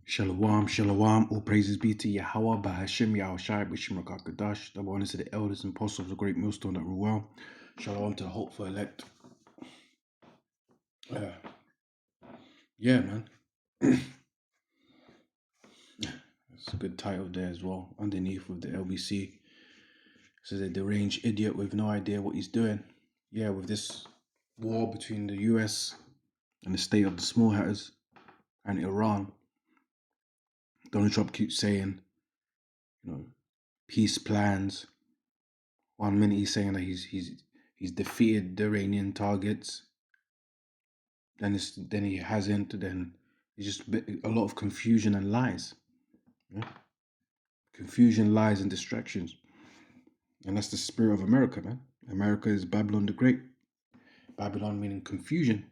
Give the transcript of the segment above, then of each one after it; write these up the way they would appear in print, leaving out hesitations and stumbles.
Shalom, shalom, all praises be to Yahweh, Bahashim, Yahushai, Bishim Rakakadash, double honors to the elders and apostles of the great millstone that rule well. Shalom to the hopeful elect. Yeah, man. It's a good title there as well, underneath with the LBC. So the deranged idiot with no idea what he's doing. Yeah, with this war between the US and the state of the small hatters and Iran, Donald Trump keeps saying, peace plans. 1 minute he's saying that he's defeated the Iranian targets. Then he hasn't. Then it's just a lot of confusion and lies. Yeah? Confusion, lies, and distractions. And that's the spirit of America, man. America is Babylon the Great. Babylon meaning confusion.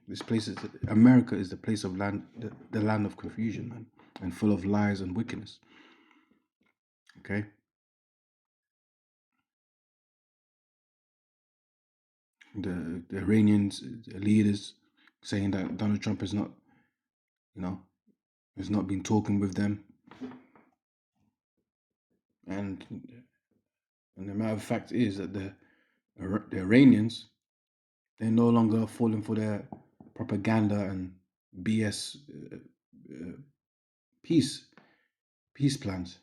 America is the place of land, the land of confusion, man, and full of lies and wickedness. Okay. The Iranians, the leaders, saying that Donald Trump has not been talking with them, and the matter of fact is that the Iranians, they're no longer falling for their propaganda and BS peace plans,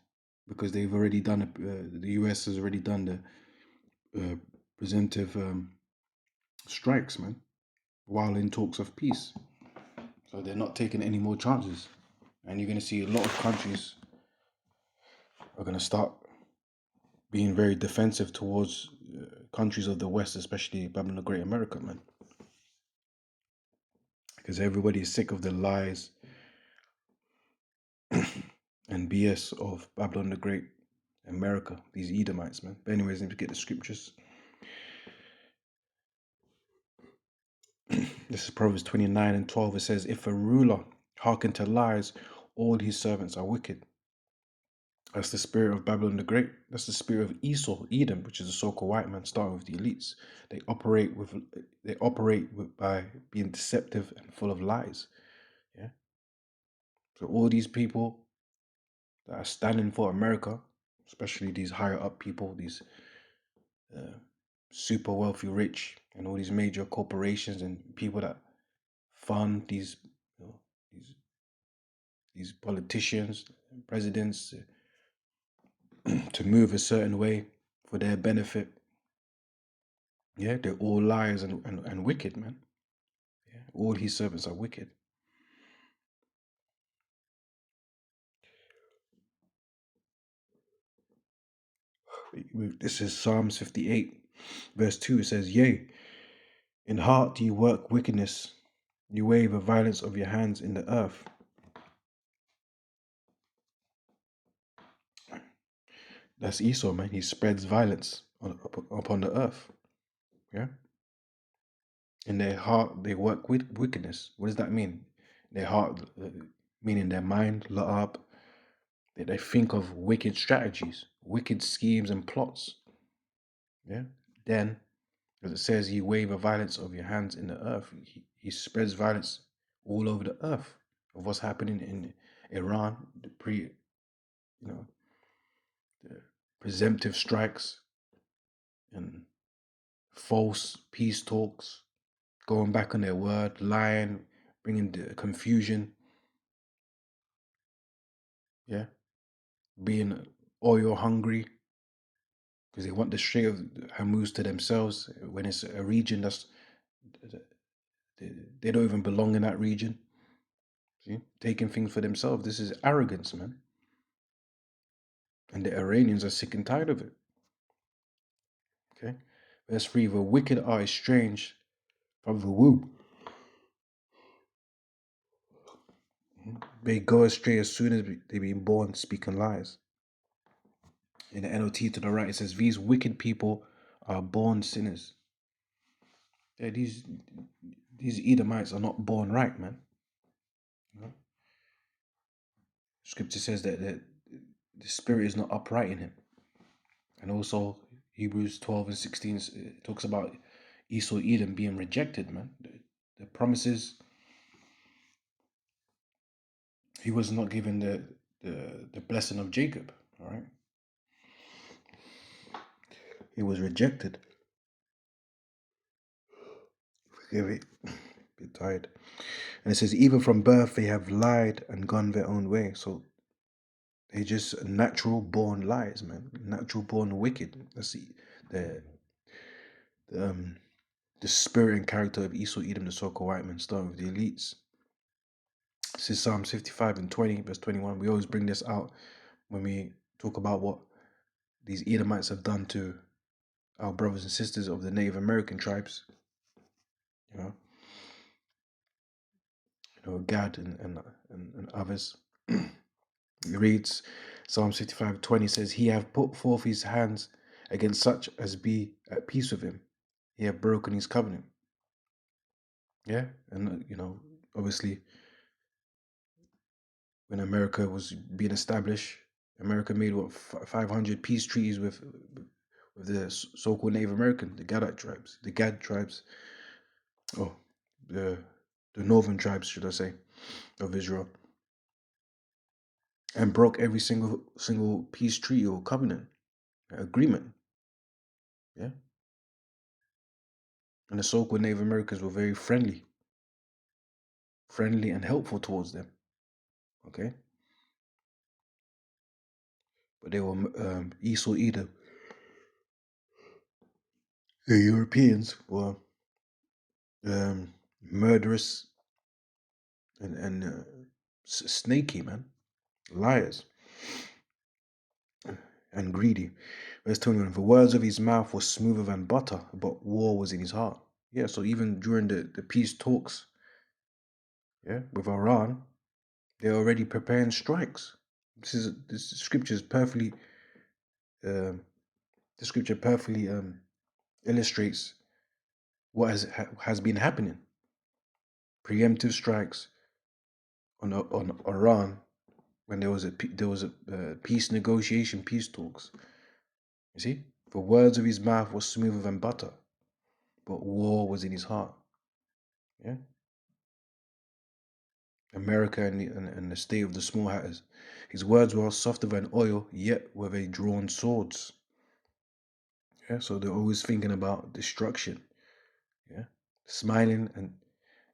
because they've already done the US has already done the presumptive strikes, man, while in talks of peace. So they're not taking any more chances, and you're going to see a lot of countries are going to start being very defensive towards countries of the West, especially Babylon the Great America, man, because everybody is sick of the lies and BS of Babylon the Great America, these Edomites, man. But anyways, need to get the scriptures. This is Proverbs 29:12. It says, if a ruler hearken to lies, all his servants are wicked. That's the spirit of Babylon the Great. That's the spirit of Esau, Edom, which is a so-called white man, starting with the elites. They operate by being deceptive and full of lies. Yeah. So all these people that are standing for America, especially these higher up people, these super wealthy, rich, and all these major corporations and people that fund these politicians, presidents to move a certain way for their benefit. Yeah, they're all liars and wicked, man. Yeah, all his servants are wicked. This is Psalms 58, verse 2. It says, yea, in heart do you work wickedness, you wave the violence of your hands in the earth. That's Esau, man. He spreads violence upon the earth. Yeah. In their heart, they work with wickedness. What does that mean? Their heart, meaning their mind, la'ab, they think of wicked strategies, wicked schemes and plots. Yeah. Then, as it says, he wave the violence of your hands in the earth. He spreads violence all over the earth of what's happening in Iran, the presumptive strikes and false peace talks, going back on their word, lying, bringing the confusion. Yeah. Being oil hungry, because they want the Strait of Hormuz to themselves when it's a region that's they don't even belong in that region. See, taking things for themselves. This is arrogance, man. And the Iranians are sick and tired of it. Okay, verse 3: the wicked are estranged from the womb. They go astray as soon as they be born, speaking lies. In the NLT to the right, it says, these wicked people are born sinners. Yeah, these Edomites are not born right, man. Scripture says that the spirit is not upright in him. And also Hebrews 12:16 talks about Esau, Edom being rejected, man. The promises he was not given the blessing of Jacob. All right, he was rejected. Forgive me, bit tired. And it says, even from birth they have lied and gone their own way. So they just natural born lies, man. Natural born wicked. That's the the, um, the spirit and character of Esau, Edom, the so-called white man, starting with the elites. This is Psalms 55 and 20, verse 21. We always bring this out when we talk about what these Edomites have done to our brothers and sisters of the Native American tribes. Gad and others. It reads, Psalm 65:20 says, He have put forth his hands against such as be at peace with him. He have broken his covenant. Yeah, and obviously, when America was being established, America made 500 peace treaties with the so-called Native American, the Gad tribes, oh, the northern tribes, should I say, of Israel, and broke every single peace treaty or covenant agreement. Yeah, and the so-called Native Americans were very friendly and helpful towards them. Okay, but they were Esau, Edom. The Europeans were murderous and snaky, man, liars and greedy. Verse 21, the words of his mouth were smoother than butter, but war was in his heart. Yeah, so even during the peace talks, with Iran, they're already preparing strikes. This scripture is perfectly the scripture perfectly illustrates what has been happening. Preemptive strikes on Iran when there was a peace negotiation, peace talks. You see, the words of his mouth were smoother than butter, but war was in his heart. Yeah, America and the state of the small hatters. His words were softer than oil, yet were they drawn swords. Yeah, so they're always thinking about destruction. Yeah, smiling and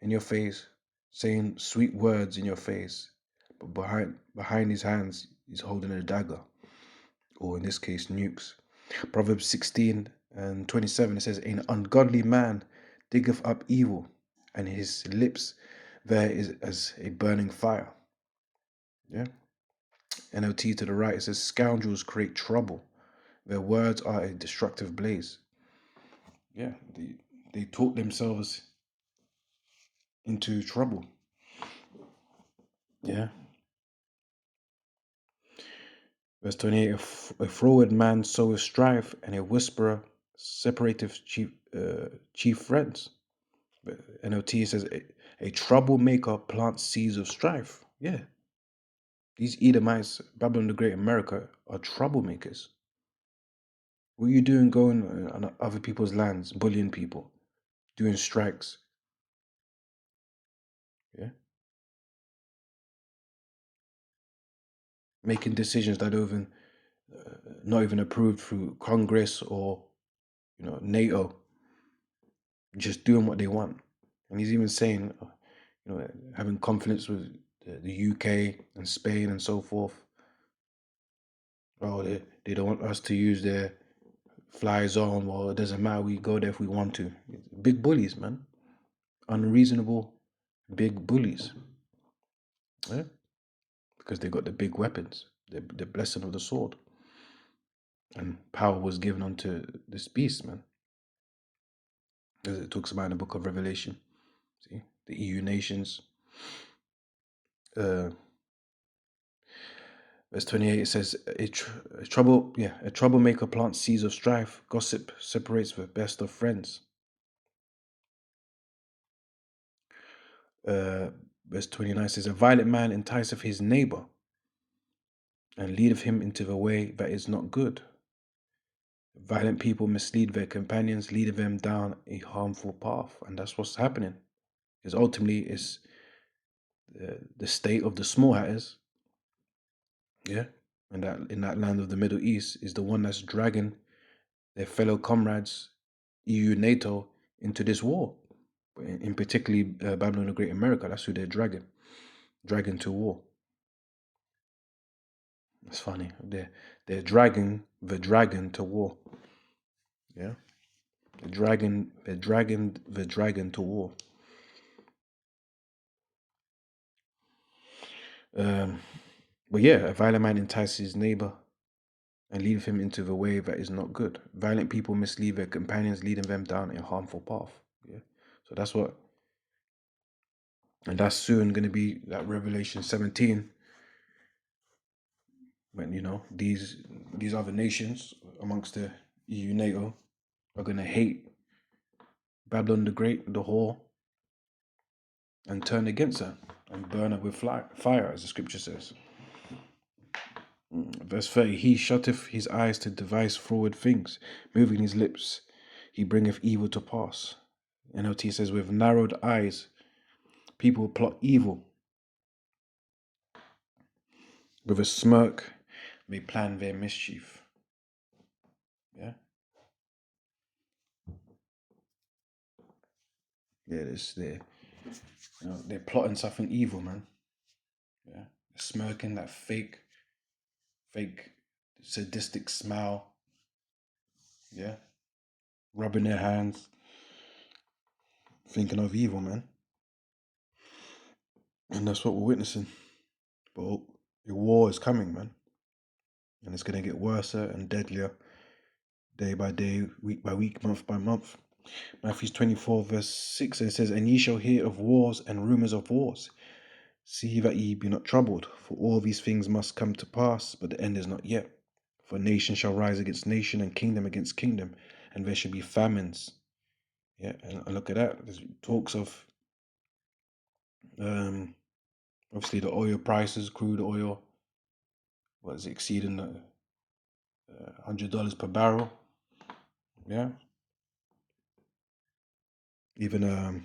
in your face, saying sweet words in your face, but behind his hands, he's holding a dagger, or in this case, nukes. Proverbs 16 and 27, it says, An ungodly man diggeth up evil, and his lips there is as a burning fire. Yeah. NLT to the right, it says, Scoundrels create trouble. Their words are a destructive blaze. Yeah, they talk themselves into trouble. Yeah. Verse 28, a froward man soweth strife, and a whisperer separateth chief friends. NLT says, a troublemaker plants seeds of strife. Yeah. These Edomites, Babylon the Great, America, are troublemakers. What are you doing going on other people's lands, bullying people, doing strikes? Yeah. Making decisions that are even not even approved through Congress or NATO, just doing what they want. And he's even saying, having confidence with the UK and Spain and so forth. Oh, they don't want us to use their fly zone. Well, it doesn't matter. We go there if we want to. Big bullies, man. Unreasonable, big bullies. Yeah, because they got the big weapons, the blessing of the sword, and power was given unto this beast, man. As it talks about in the book of Revelation. See, the EU nations. Verse 28, it says, a troublemaker plants seeds of strife. Gossip separates the best of friends. Verse 29 says, a violent man enticeth his neighbor, and leadeth him into the way that is not good. Violent people mislead their companions, leading them down a harmful path. And that's what's happening. Because ultimately, it's the state of the small hatters, yeah, and that in that land of the Middle East is the one that's dragging their fellow comrades, EU, NATO, into this war. In particularly Babylon the Great America, that's who they're dragging to war. It's funny. They're dragging the dragon to war. Yeah, they're dragging the dragon to war. But yeah, a violent man entices his neighbor and leads him into the way that is not good. Violent people mislead their companions, leading them down a harmful path. Yeah, so that's what, and that's soon going to be that Revelation 17, when these other nations amongst the EU, NATO are going to hate Babylon the Great, the whore, and turn against her and burn her with fire, as the scripture says. Verse 30, he shutteth his eyes to devise forward things, moving his lips, he bringeth evil to pass. NLT says, with narrowed eyes, people plot evil. With a smirk, they plan their mischief. Yeah? Yeah, they're plotting something evil, man. Yeah? They're smirking, that fake, sadistic smile. Yeah? Rubbing their hands, thinking of evil, man. And that's what we're witnessing. But the war is coming, man. And it's going to get worse and deadlier day by day, week by week, month by month. Matthew 24, verse 6, and it says, and ye shall hear of wars and rumors of wars. See that ye be not troubled, for all these things must come to pass, but the end is not yet. For nation shall rise against nation, and kingdom against kingdom, and there shall be famines. Yeah, and look at that. There's talks of obviously the oil prices, crude oil, what is it, exceeding the $100 per barrel. Yeah. Even the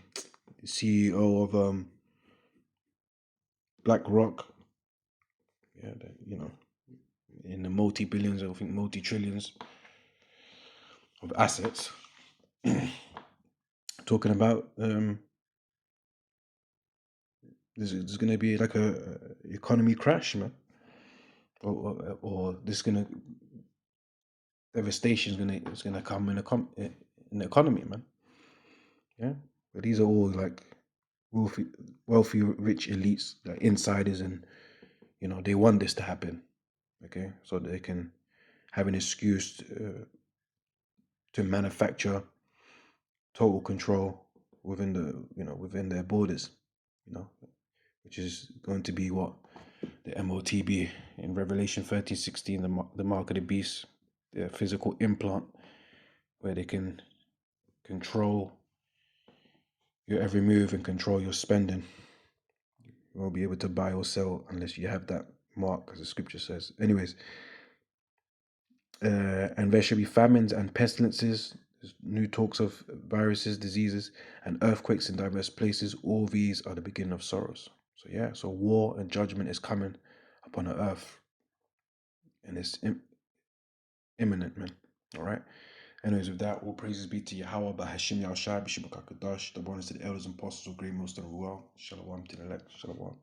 CEO of BlackRock, yeah, in the multi-billions, I think multi-trillions of assets, talking about there's going to be like a economy crash, man, or this gonna devastation is gonna come in the economy, man. Yeah, but these are all like wealthy, rich elites, like insiders, and they want this to happen, okay, so they can have an excuse to manufacture total control within within their borders, which is going to be what the MOTB in Revelation 13:16, the mark of the beast, the physical implant, where they can control your every move and control your spending. You won't be able to buy or sell unless you have that mark, as the scripture says. Anyways, and there shall be famines and pestilences. There's new talks of viruses, diseases, and earthquakes in diverse places. All these are the beginning of sorrows. So yeah, so war and judgment is coming upon the earth, and it's imminent, man. All right. Anyways, with that, all praises be to Yahweh, Bahashim Yahushua, Bishop Kakadash, the bonus to the elders and apostles of Great Most of Ruel. Shalom to the elect. Shalom.